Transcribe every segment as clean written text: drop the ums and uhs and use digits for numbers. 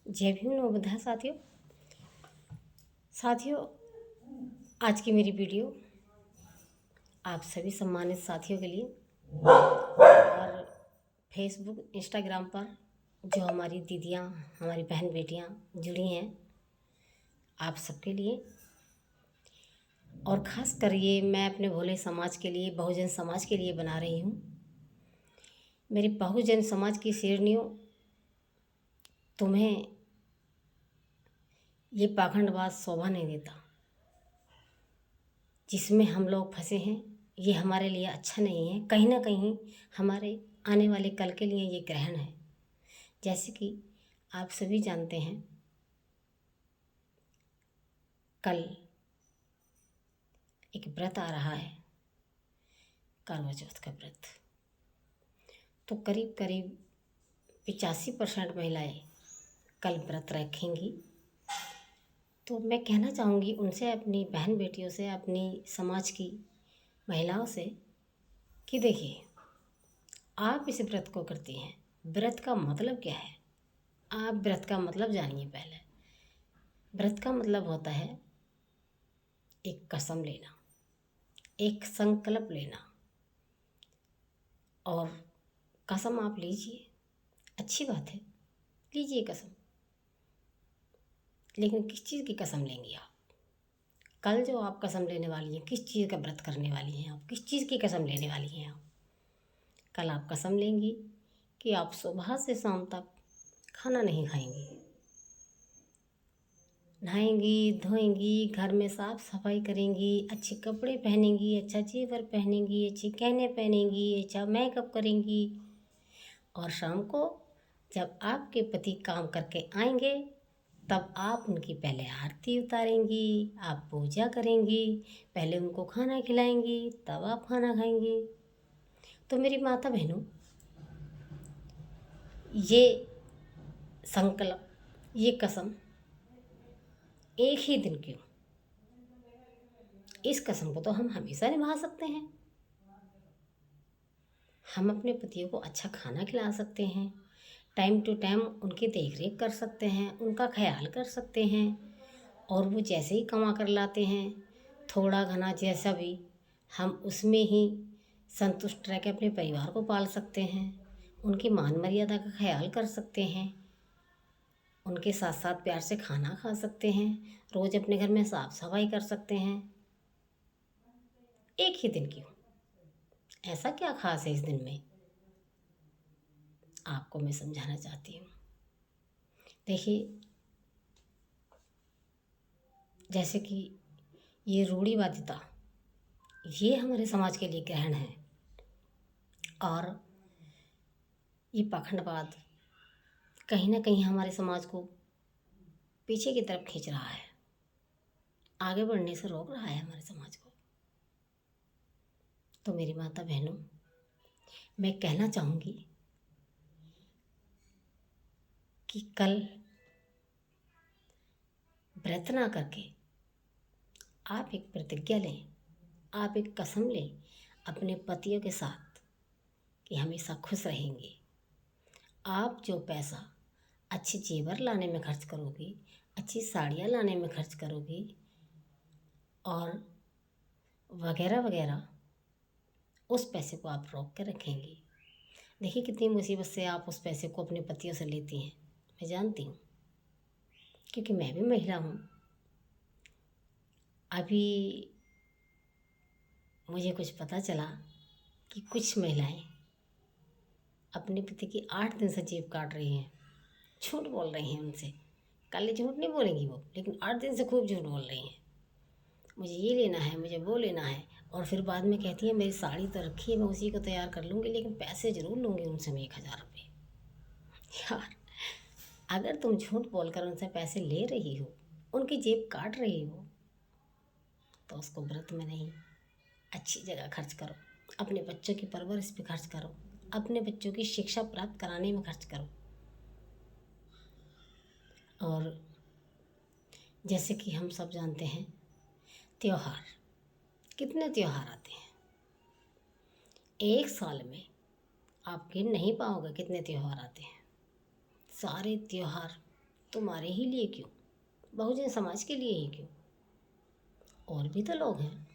जय भीम नमोबुद्धाय साथियों, आज की मेरी वीडियो आप सभी सम्मानित साथियों के लिए और फेसबुक इंस्टाग्राम पर जो हमारी दीदियाँ, हमारी बहन बेटियाँ जुड़ी हैं, आप सबके लिए। और ख़ास कर ये मैं अपने भोले समाज के लिए, बहुजन समाज के लिए बना रही हूँ। मेरे बहुजन समाज की शेरनियों, तुम्हें ये पाखंडवाद शोभा नहीं देता जिसमें हम लोग फंसे हैं। ये हमारे लिए अच्छा नहीं है। कहीं ना कहीं हमारे आने वाले कल के लिए ये ग्रहण है। जैसे कि आप सभी जानते हैं, कल एक व्रत आ रहा है, करवा चौथ का व्रत। तो करीब करीब 85% महिलाएं कल व्रत रखेंगी। तो मैं कहना चाहूँगी उनसे, अपनी बहन बेटियों से, अपनी समाज की महिलाओं से कि देखिए, आप इस व्रत को करती हैं, व्रत का मतलब क्या है? आप व्रत का मतलब जानिए। पहले व्रत का मतलब होता है एक कसम लेना, एक संकल्प लेना। और कसम आप लीजिए, अच्छी बात है, लीजिए कसम। लेकिन किस चीज़ की कसम लेंगी आप? कल जो आप कसम लेने वाली हैं, किस चीज़ का व्रत करने वाली हैं आप? किस चीज़ की कसम लेने वाली हैं आप? कल आप कसम लेंगी कि आप सुबह से शाम तक खाना नहीं खाएंगी, नहाएंगी, धोएंगी, घर में साफ सफाई करेंगी, अच्छे कपड़े पहनेंगी, अच्छा जेवर पहनेंगी, अच्छे गहने पहनेंगी, अच्छा मेकअप करेंगी। और शाम को जब आपके पति काम करके आएंगे, तब आप उनकी पहले आरती उतारेंगी, आप पूजा करेंगी, पहले उनको खाना खिलाएंगी, तब आप खाना खाएंगी। तो मेरी माता बहनों, ये संकल्प, ये कसम एक ही दिन क्यों? इस कसम को तो हम हमेशा निभा सकते हैं। हम अपने पतियों को अच्छा खाना खिला सकते हैं, टाइम टू टाइम उनकी देख रेख कर सकते हैं, उनका ख्याल कर सकते हैं। और वो जैसे ही कमा कर लाते हैं, थोड़ा घना जैसा भी, हम उसमें ही संतुष्ट रह के अपने परिवार को पाल सकते हैं, उनकी मान मर्यादा का ख्याल कर सकते हैं, उनके साथ साथ प्यार से खाना खा सकते हैं, रोज़ अपने घर में साफ सफाई कर सकते हैं। एक ही दिन क्यों? ऐसा क्या खास है इस दिन में? आपको मैं समझाना चाहती हूँ। देखिए, जैसे कि ये रूढ़िवादिता, ये हमारे समाज के लिए ग्रहण है। और ये पाखंडवाद कहीं ना कहीं हमारे समाज को पीछे की तरफ खींच रहा है, आगे बढ़ने से रोक रहा है हमारे समाज को। तो मेरी माता बहनों, मैं कहना चाहूँगी कि कल व्रत ना करके आप एक प्रतिज्ञा लें, आप एक कसम लें अपने पतियों के साथ कि हमेशा खुश रहेंगे। आप जो पैसा अच्छे जेवर लाने में खर्च करोगी, अच्छी साड़ियाँ लाने में खर्च करोगी और वगैरह वगैरह, उस पैसे को आप रोक के रखेंगी। देखिए कितनी मुसीबत से आप उस पैसे को अपने पतियों से लेती हैं, मैं जानती हूँ, क्योंकि मैं भी महिला हूँ। अभी मुझे कुछ पता चला कि कुछ महिलाएं अपने पति की 8 दिन से जेब काट रही हैं, झूठ बोल रही हैं उनसे। कल झूठ नहीं बोलेंगी वो, लेकिन 8 दिन से खूब झूठ बोल रही हैं। मुझे ये लेना है, मुझे वो लेना है, और फिर बाद में कहती है मेरी साड़ी तो रखी है, मैं उसी को तैयार कर लूँगी, लेकिन पैसे ज़रूर लूँगी उनसे मैं 1000 रुपये। यार, अगर तुम झूठ बोलकर उनसे पैसे ले रही हो, उनकी जेब काट रही हो, तो उसको व्रत में नहीं, अच्छी जगह खर्च करो, अपने बच्चों की परवरिश पे खर्च करो, अपने बच्चों की शिक्षा प्राप्त कराने में खर्च करो। और जैसे कि हम सब जानते हैं, त्योहार, कितने त्योहार आते हैं एक साल में, आप गिन नहीं पाओगे कितने त्योहार आते हैं। सारे त्योहार तुम्हारे ही लिए क्यों, बहुजन समाज के लिए ही क्यों, और भी तो लोग हैं।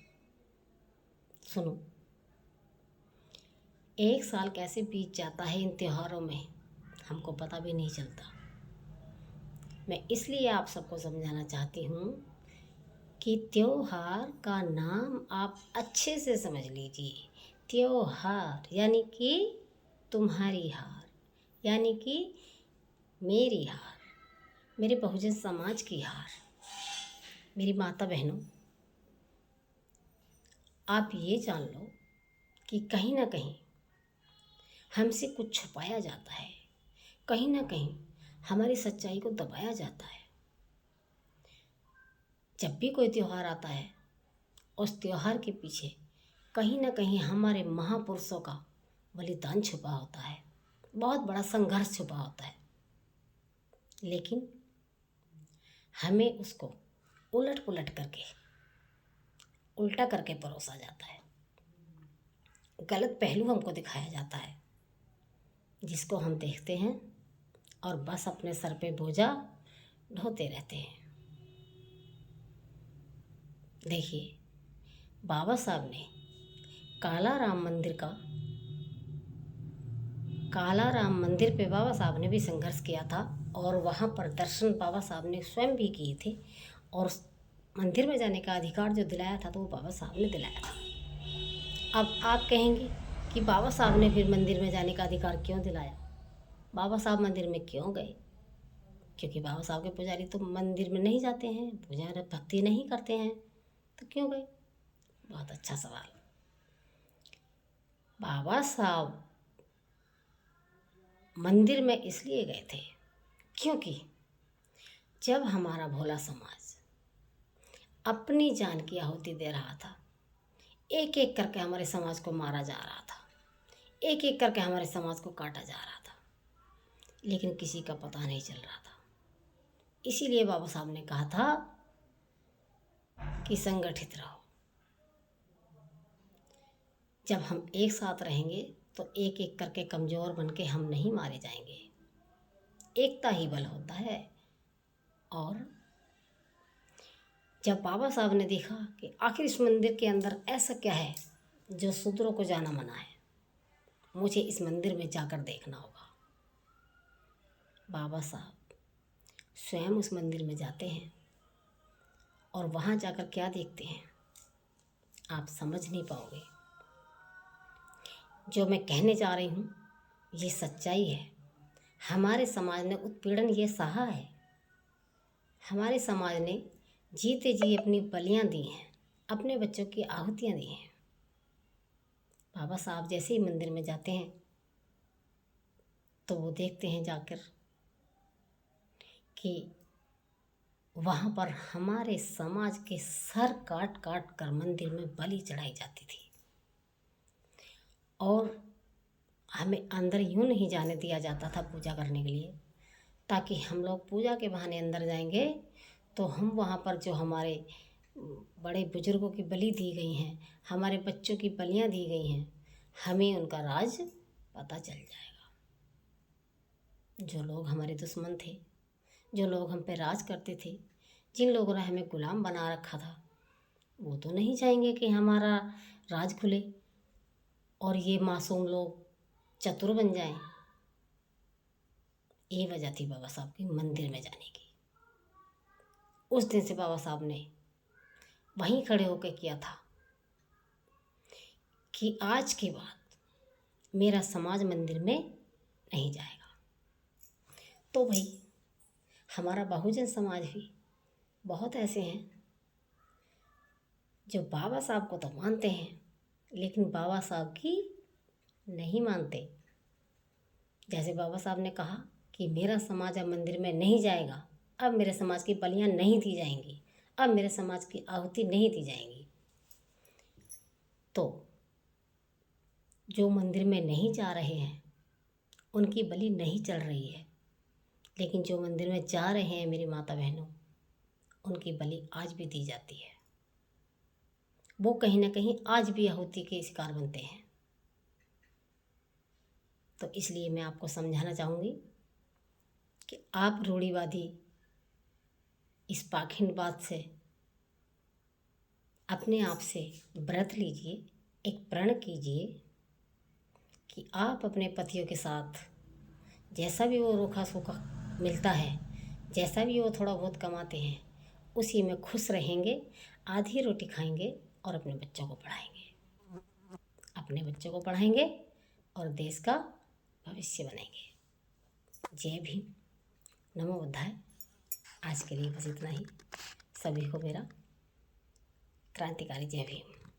सुनो, एक साल कैसे बीत जाता है इन त्योहारों में हमको पता भी नहीं चलता। मैं इसलिए आप सबको समझाना चाहती हूँ कि त्योहार का नाम आप अच्छे से समझ लीजिए। त्योहार यानी कि तुम्हारी हार, यानी कि मेरी हार, मेरे बहुजन समाज की हार। मेरी माता बहनों, आप ये जान लो कि कहीं ना कहीं हमसे कुछ छुपाया जाता है, कहीं ना कहीं हमारी सच्चाई को दबाया जाता है। जब भी कोई त्यौहार आता है, उस त्यौहार के पीछे कहीं ना कहीं हमारे महापुरुषों का बलिदान छुपा होता है, बहुत बड़ा संघर्ष छुपा होता है। लेकिन हमें उसको उलट पुलट करके, उल्टा करके परोसा जाता है, गलत पहलू हमको दिखाया जाता है, जिसको हम देखते हैं और बस अपने सर पे बोझा ढोते रहते हैं। देखिए, बाबा साहब ने काला राम मंदिर पे बाबा साहब ने भी संघर्ष किया था, और वहाँ पर दर्शन बाबा साहब ने स्वयं भी किए थे, और उस मंदिर में जाने का अधिकार जो दिलाया था तो वो बाबा साहब ने दिलाया था। अब आप कहेंगे कि बाबा साहब ने फिर मंदिर में जाने का अधिकार क्यों दिलाया, बाबा साहब मंदिर में क्यों गए? क्योंकि बाबा साहब के पुजारी तो मंदिर में नहीं जाते हैं, पूजा भक्ति नहीं करते हैं, तो क्यों गए? बहुत अच्छा सवाल। बाबा साहब मंदिर में इसलिए गए थे क्योंकि जब हमारा भोला समाज अपनी जान की आहुति दे रहा था, एक एक करके हमारे समाज को मारा जा रहा था, एक एक करके हमारे समाज को काटा जा रहा था, लेकिन किसी का पता नहीं चल रहा था। इसीलिए बाबा साहब ने कहा था कि संगठित रहो। जब हम एक साथ रहेंगे तो एक एक करके कमज़ोर बन के हम नहीं मारे जाएंगे। एकता ही बल होता है। और जब बाबा साहब ने देखा कि आखिर इस मंदिर के अंदर ऐसा क्या है जो शूद्रों को जाना मना है, मुझे इस मंदिर में जाकर देखना होगा, बाबा साहब स्वयं उस मंदिर में जाते हैं, और वहाँ जाकर क्या देखते हैं आप समझ नहीं पाओगे। जो मैं कहने जा रही हूँ ये सच्चाई है। हमारे समाज ने उत्पीड़न ये सहा है। हमारे समाज ने जीते जी अपनी बलियाँ दी हैं, अपने बच्चों की आहुतियाँ दी हैं। बाबा साहब जैसे ही मंदिर में जाते हैं तो वो देखते हैं जाकर कि वहाँ पर हमारे समाज के सर काट काट कर मंदिर में बलि चढ़ाई जाती थी, और हमें अंदर यूँ नहीं जाने दिया जाता था पूजा करने के लिए, ताकि हम लोग पूजा के बहाने अंदर जाएंगे तो हम वहाँ पर जो हमारे बड़े बुजुर्गों की बलि दी गई हैं, हमारे बच्चों की बलियाँ दी गई हैं, हमें उनका राज पता चल जाएगा। जो लोग हमारे दुश्मन थे, जो लोग हम पे राज करते थे, जिन लोगों ने हमें गुलाम बना रखा था, वो तो नहीं चाहेंगे कि हमारा राज खुले और ये मासूम लोग चतुर बन जाएं। ये वजह थी बाबा साहब की मंदिर में जाने की। उस दिन से बाबा साहब ने वहीं खड़े होकर किया था कि आज के बाद मेरा समाज मंदिर में नहीं जाएगा। तो भाई, हमारा बहुजन समाज भी बहुत ऐसे हैं जो बाबा साहब को तो मानते हैं, लेकिन बाबा साहब की नहीं मानते। जैसे बाबा साहब ने कहा कि मेरा समाज अब मंदिर में नहीं जाएगा, अब मेरे समाज की बलियाँ नहीं दी जाएंगी, अब मेरे समाज की आहुति नहीं दी जाएंगी। तो जो मंदिर में नहीं जा रहे हैं उनकी बलि नहीं चल रही है, लेकिन जो मंदिर में जा रहे हैं मेरी माता बहनों, उनकी बलि आज भी दी जाती है। वो कहीं ना कहीं आज भी आहुति के शिकार बनते हैं। तो इसलिए मैं आपको समझाना चाहूँगी कि आप रूढ़िवादी इस पाखंड बात से अपने आप से व्रत लीजिए, एक प्रण कीजिए कि आप अपने पतियों के साथ जैसा भी वो रूखा सूखा मिलता है, जैसा भी वो थोड़ा बहुत कमाते हैं, उसी में खुश रहेंगे, आधी रोटी खाएंगे और अपने बच्चों को पढ़ाएंगे और देश का भविष्य बनेंगे। जय भीम, नमो बुद्धाय। आज के लिए बस इतना ही। सभी को मेरा क्रांतिकारी जय भीम।